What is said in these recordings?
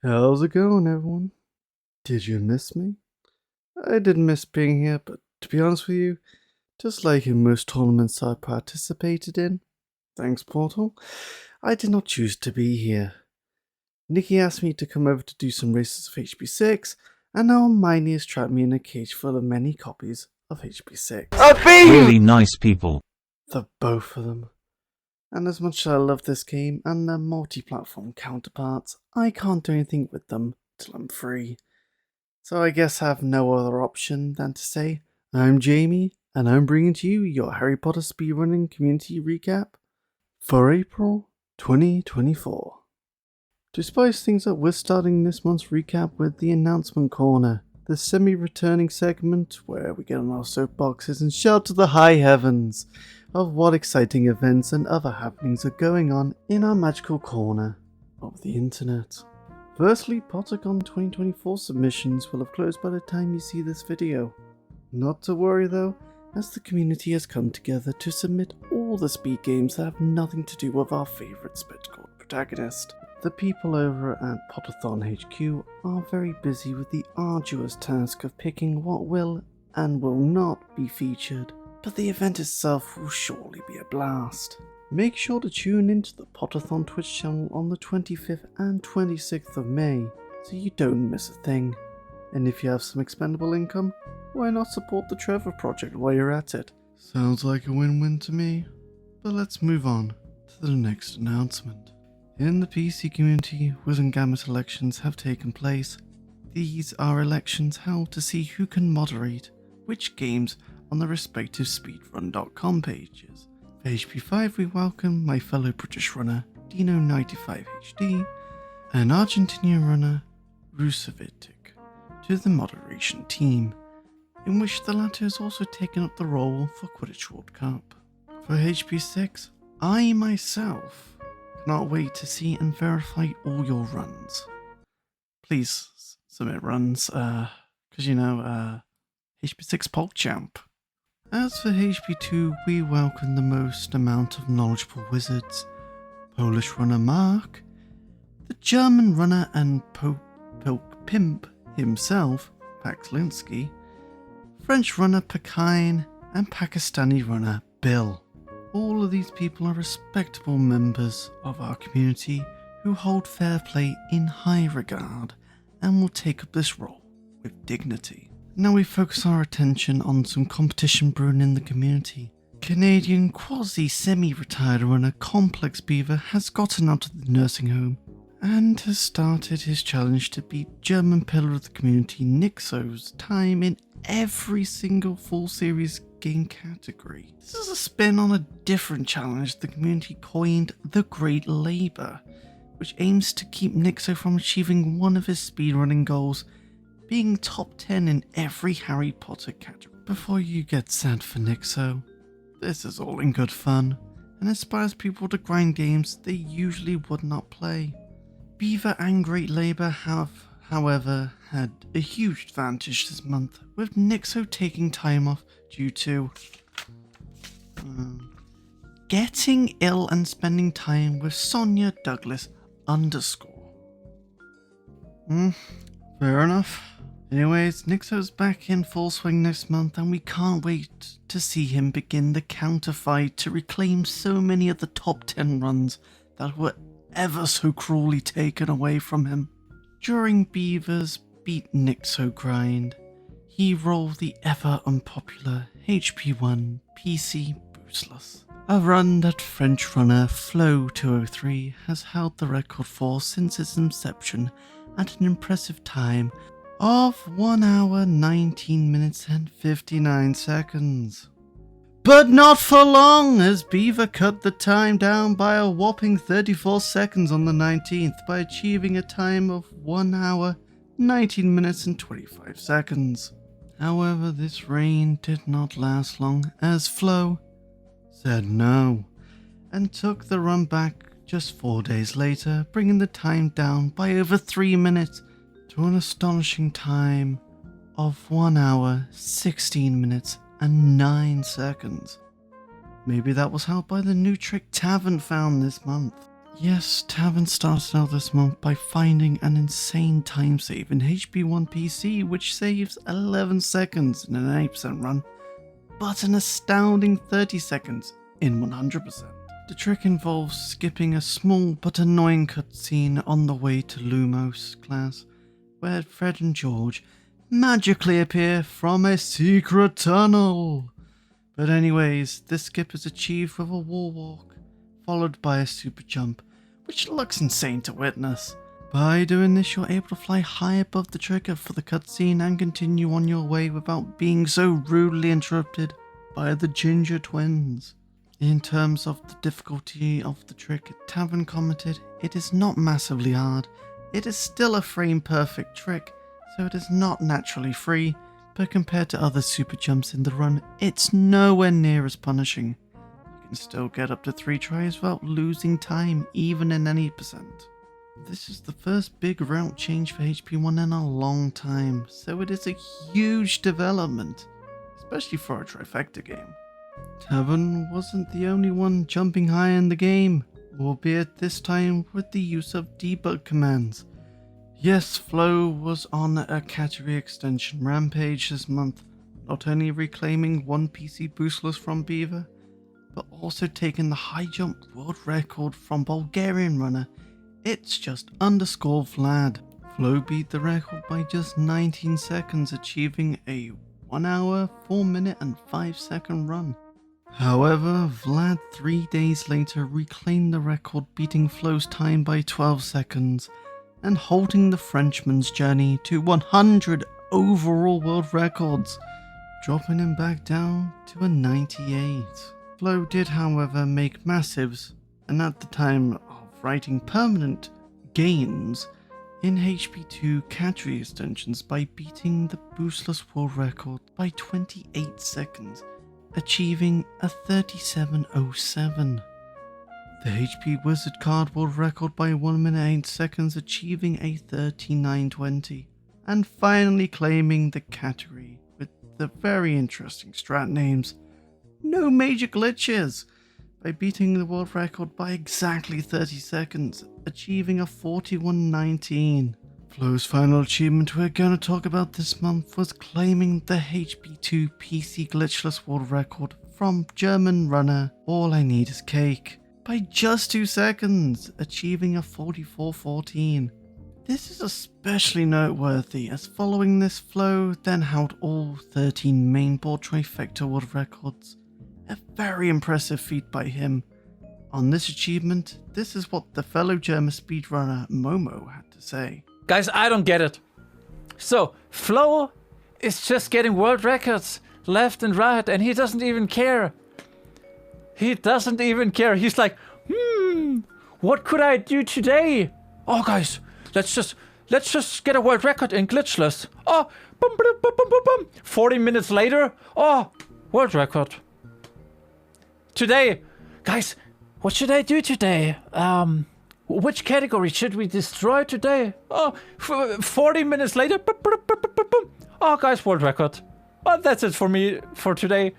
How's it going, everyone? Did you miss me? I didn't miss being here, but to be honest with you, just like in most tournaments I participated in, thanks Portal, I did not choose to be here. Nikki asked me to come over to do some races of HP6, and now Hermione has trapped me in a cage full of many copies of HP6. Really nice people. The both of them. And as much as I love this game and their multi-platform counterparts, I can't do anything with them till I'm free. So I guess I have no other option than to say, I'm Jamie, and I'm bringing to you your Harry Potter speedrunning community recap for April 2024. To spice things up, we're starting this month's recap with the Announcement Corner, the semi-returning segment where we get on our soapboxes and shout to the high heavens of what exciting events and other happenings are going on in our magical corner of the internet. Firstly, PotterCon 2024 submissions will have closed by the time you see this video. Not to worry though, as the community has come together to submit all the speed games that have nothing to do with our favourite spectacled protagonist. The people over at Potterthon HQ are very busy with the arduous task of picking what will and will not be featured, but the event itself will surely be a blast. Make sure to tune into the Potterthon Twitch channel on the 25th and 26th of May, so you don't miss a thing. And if you have some expendable income, why not support the Trevor Project while you're at it? Sounds like a win-win to me. But let's move on to the next announcement. In the PC community, Wizengamut elections have taken place. These are elections held to see who can moderate which games on the respective speedrun.com pages. For HP5 we welcome my fellow British runner Dino95HD and Argentinian runner Rusevitic to the moderation team, in which the latter has also taken up the role for Quidditch World Cup. For HP6, I myself cannot wait to see and verify all your runs. Please submit runs, because HP6 PogChamp. As for HP2, we welcome the most amount of knowledgeable wizards, Polish runner Mark, the German runner and Poke Pimp himself, Paxlinski, French runner PiKine, and Pakistani runner Bill. All of these people are respectable members of our community who hold fair play in high regard and will take up this role with dignity. Now we focus our attention on some competition brewing in the community. Canadian quasi-semi-retired runner Complex Beaver has gotten out of the nursing home and has started his challenge to beat German pillar of the community BeatNixxo's time in every single full series game category. This is a spin on a different challenge the community coined the Great Labour, which aims to keep BeatNixxo from achieving one of his speedrunning goals, being top 10 in every Harry Potter category. Before you get sad for BeatNixxo, this is all in good fun and inspires people to grind games they usually would not play. Beaver and Great Labour have, however, had a huge advantage this month, with BeatNixxo taking time off due to getting ill and spending time with Sonia Douglas _. Fair enough. Anyways, BeatNixxo's back in full swing next month and we can't wait to see him begin the counter fight to reclaim so many of the top 10 runs that were ever so cruelly taken away from him. During Beaver's BeatNixxo grind, he rolled the ever unpopular HP1 PC boostless, a run that French runner Flo203 has held the record for since its inception at an impressive time of 1 hour 19 minutes and 59 seconds. But not for long, as Beaver cut the time down by a whopping 34 seconds on the 19th by achieving a time of 1 hour 19 minutes and 25 seconds. However, this reign did not last long, as Flo said no and took the run back just 4 days later, bringing the time down by over 3 minutes to an astonishing time of 1 hour 16 minutes and 9 seconds. Maybe that was helped by the new trick Taven found this month. Yes, Taven started out this month by finding an insane time save in HP1 PC, which saves 11 seconds in an 8% run, but an astounding 30 seconds in 100%. The trick involves skipping a small but annoying cutscene on the way to Lumos class, where Fred and George magically appear from a secret tunnel. But anyways, this skip is achieved with a wall walk, followed by a super jump, which looks insane to witness. By doing this, you're able to fly high above the trigger for the cutscene and continue on your way without being so rudely interrupted by the Ginger Twins. In terms of the difficulty of the trick, Taven commented, "It is not massively hard. It is still a frame perfect trick, so it is not naturally free, but compared to other super jumps in the run, it's nowhere near as punishing. You can still get up to 3 tries without losing time, even in any percent." This is the first big route change for HP1 in a long time, so it is a huge development, especially for a trifecta game. Taven wasn't the only one jumping high in the game, albeit this time with the use of debug commands. Yes, Flo was on a category extension rampage this month, not only reclaiming one PC boostless from Beaver, but also taking the high jump world record from Bulgarian runner It's Just Vlad. Flo beat the record by just 19 seconds, achieving a 1 hour, 4 minute and 5 second run. However, Vlad 3 days later reclaimed the record, beating Flo's time by 12 seconds and halting the Frenchman's journey to 100 overall world records, dropping him back down to a 98. Flo did, however, make massives, and at the time of writing permanent, gains in HP2 category extensions by beating the boostless world record by 28 seconds, achieving a 37.07. The HP Wizard card world record by 1 minute 8 seconds, achieving a 39.20. And finally claiming the category with the very interesting strat names, No Major Glitches, by beating the world record by exactly 30 seconds, achieving a 41.19. Flo's final achievement we're going to talk about this month was claiming the HP2 PC Glitchless world record from German runner All I Need Is Cake by just 2 seconds, achieving a 44.14. This is especially noteworthy as following this, Flo then held all 13 mainboard trifecta world records, a very impressive feat by him. On this achievement, this is what the fellow German speedrunner Momo had to say. Guys, I don't get it. So, Flo is just getting world records left and right, and he doesn't even care. He doesn't even care. He's like, what could I do today? Oh, guys, let's just get a world record in glitchless. Oh, boom, boom, boom, boom, boom, boom. 40 minutes later, oh, world record. Today, guys, what should I do today? Which category should we destroy today? Oh, 40 minutes later, boom, boom, boom, boom, boom. Oh, guys, world record. Oh, that's it for me for today.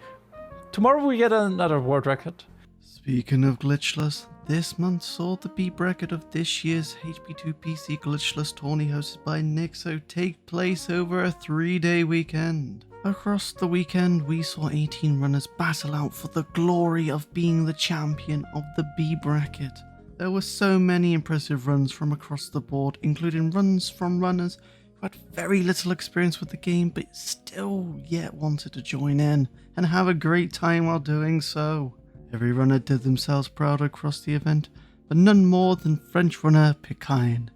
Tomorrow we get another world record. Speaking of glitchless, this month saw the B bracket of this year's HP2 PC Glitchless Tourney hosted by BeatNixxo take place over a 3-day weekend. Across the weekend, we saw 18 runners battle out for the glory of being the champion of the B bracket. There were so many impressive runs from across the board, including runs from runners who had very little experience with the game but still yet wanted to join in and have a great time while doing so. Every runner did themselves proud across the event, but none more than French runner PiKine,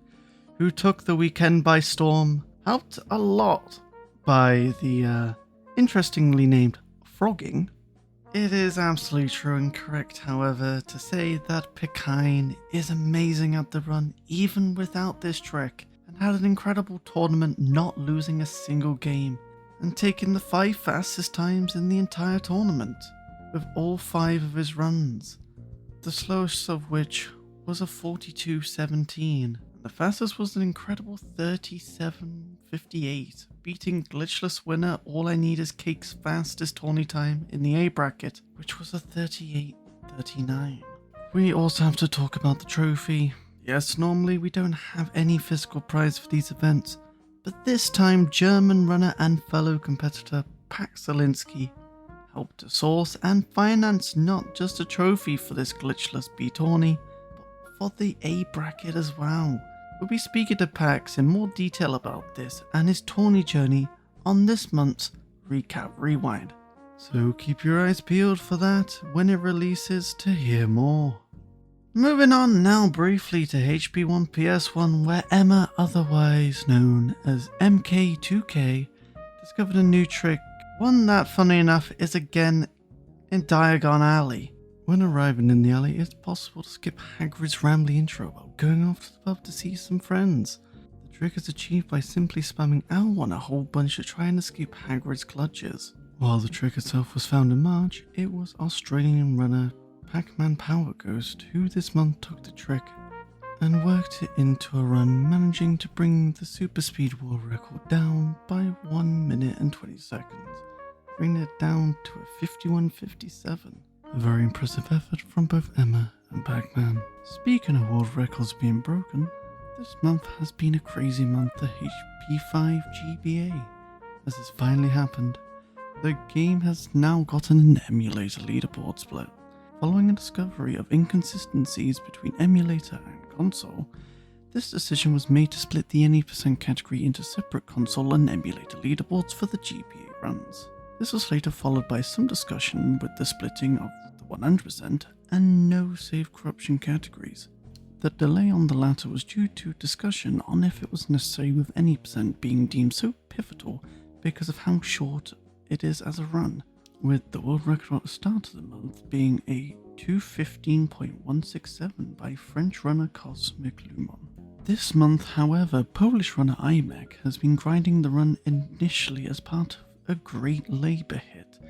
who took the weekend by storm, helped a lot by the interestingly named frogging. It is absolutely true and correct, however, to say that PiKine is amazing at the run even without this trick, and had an incredible tournament, not losing a single game, and taking the 5 fastest times in the entire tournament, with all 5 of his runs, the slowest of which was a 42.17. The fastest was an incredible 37.58, beating glitchless winner All I Need Is Cake's fastest tourney time in the A bracket, which was a 38.39. We also have to talk about the trophy. Yes, normally we don't have any physical prize for these events, but this time German runner and fellow competitor Pax Zielinski helped to source and finance not just a trophy for this Glitchless B Tourney, but for the A bracket as well. We'll be speaking to Pax in more detail about this and his tourney journey on this month's Recap Rewind. So keep your eyes peeled for that when it releases to hear more. Moving on now briefly to HP1 PS1, where Emma, otherwise known as MK2K, discovered a new trick, one that, funny enough, is again in Diagon Alley. When arriving in the alley, it's possible to skip Hagrid's rambly intro while going off to the pub to see some friends. The trick is achieved by simply spamming L1 a whole bunch to try and escape Hagrid's clutches. While the trick itself was found in March, it was Australian runner Pac-Man Power Ghost who this month took the trick and worked it into a run, managing to bring the super speed world record down by 1 minute and 20 seconds, bringing it down to a 51.57. A very impressive effort from both Emma and Pac-Man. Speaking of world records being broken, this month has been a crazy month for HP5 GBA, as it's finally happened. The game has now gotten an emulator leaderboard split. Following a discovery of inconsistencies between emulator and console, this decision was made to split the any% category into separate console and emulator leaderboards for the GBA runs. This was later followed by some discussion with the splitting of the 100% and no save corruption categories. The delay on the latter was due to discussion on if it was necessary, with any % being deemed so pivotal because of how short it is as a run, with the world record at the start of the month being a 2:15.167 by French runner Cosmic Lumon. This month, however, Polish runner IMEC has been grinding the run initially as part of a great labour hit,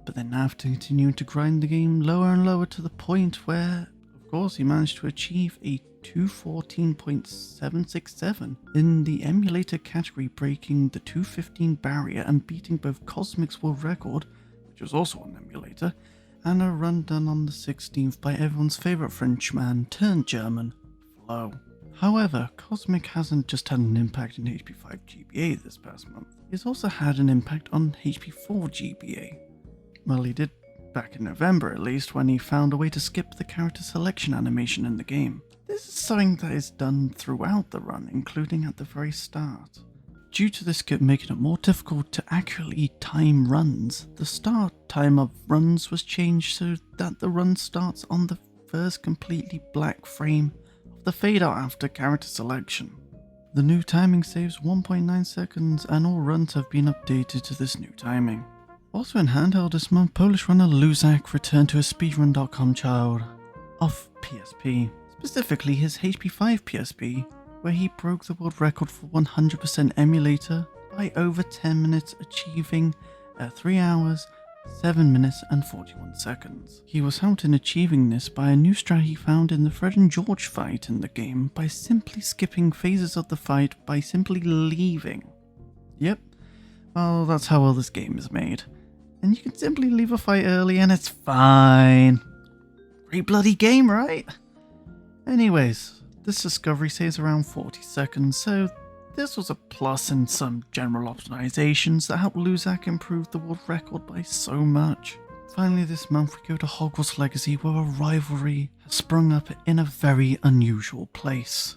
but then after continuing to grind the game lower and lower to the point where, of course, he managed to achieve a 2:14.767 in the emulator category, breaking the 2:15 barrier and beating both Cosmic's world record, which was also on emulator, and a run done on the 16th by everyone's favourite Frenchman turned German, Flo. However, Cosmic hasn't just had an impact in HP5 GBA this past month, he's also had an impact on HP4 GBA. Well, he did back in November at least, when he found a way to skip the character selection animation in the game. This is something that is done throughout the run, including at the very start. Due to this skip making it more difficult to accurately time runs, the start time of runs was changed so that the run starts on the first completely black frame of the fade out after character selection. The new timing saves 1.9 seconds and all runs have been updated to this new timing. Also in handheld this month, Polish runner Luzak returned to his speedrun.com child of PSP, specifically his HP5 PSP, where he broke the world record for 100% emulator by over 10 minutes, achieving 3 hours, 7 minutes and 41 seconds. He was helped in achieving this by a new strat he found in the Fred and George fight in the game by simply skipping phases of the fight by simply leaving. Yep, well, that's how well this game is made. And you can simply leave a fight early and it's fine. Great bloody game, right? Anyways, this discovery saves around 40 seconds, so this was a plus in some general optimizations that helped Luzak improve the world record by so much. Finally this month we go to Hogwarts Legacy, where a rivalry has sprung up in a very unusual place.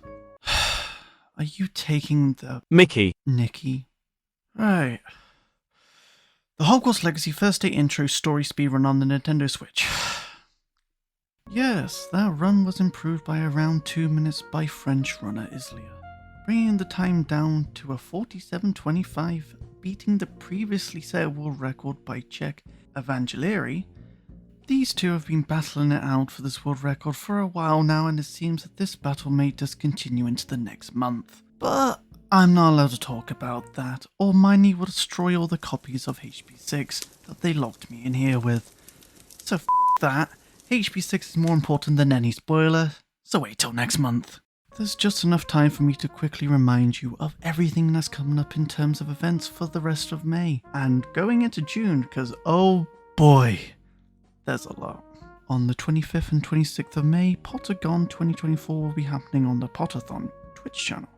Are you taking the Mickey? Nicky? Right. The Hogwarts Legacy first day intro story speedrun on the Nintendo Switch. Yes, that run was improved by around 2 minutes by French runner Islia, bringing the time down to a 47.25, beating the previously set world record by Czech Evangeleri. These two have been battling it out for this world record for a while now, and it seems that this battle may just continue into the next month. But I'm not allowed to talk about that, or Miney will destroy all the copies of HP6 that they locked me in here with. So that. HP6 is more important than any spoiler, so wait till next month. There's just enough time for me to quickly remind you of everything that's coming up in terms of events for the rest of May, and going into June, because oh boy, there's a lot. On the 25th and 26th of May, Pottergon 2024 will be happening on the Potterthon Twitch channel.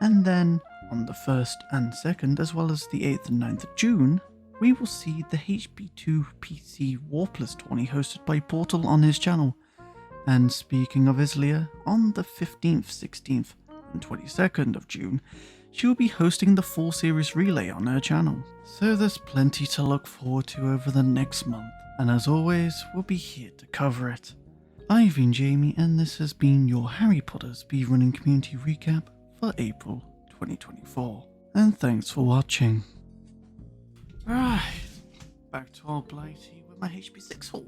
And then on the 1st and 2nd, as well as the 8th and 9th of June, we will see the HP2 PC Warpless Tourney hosted by Portal on his channel. And speaking of Islia, on the 15th, 16th and 22nd of June, she will be hosting the 4 Series Relay on her channel. So there's plenty to look forward to over the next month, and as always, we'll be here to cover it. I've been Jamie, and this has been your Harry Potter Speedrunning Community Recap for April 2024. And thanks for watching. Right, back to old Blighty with my HP6 haul.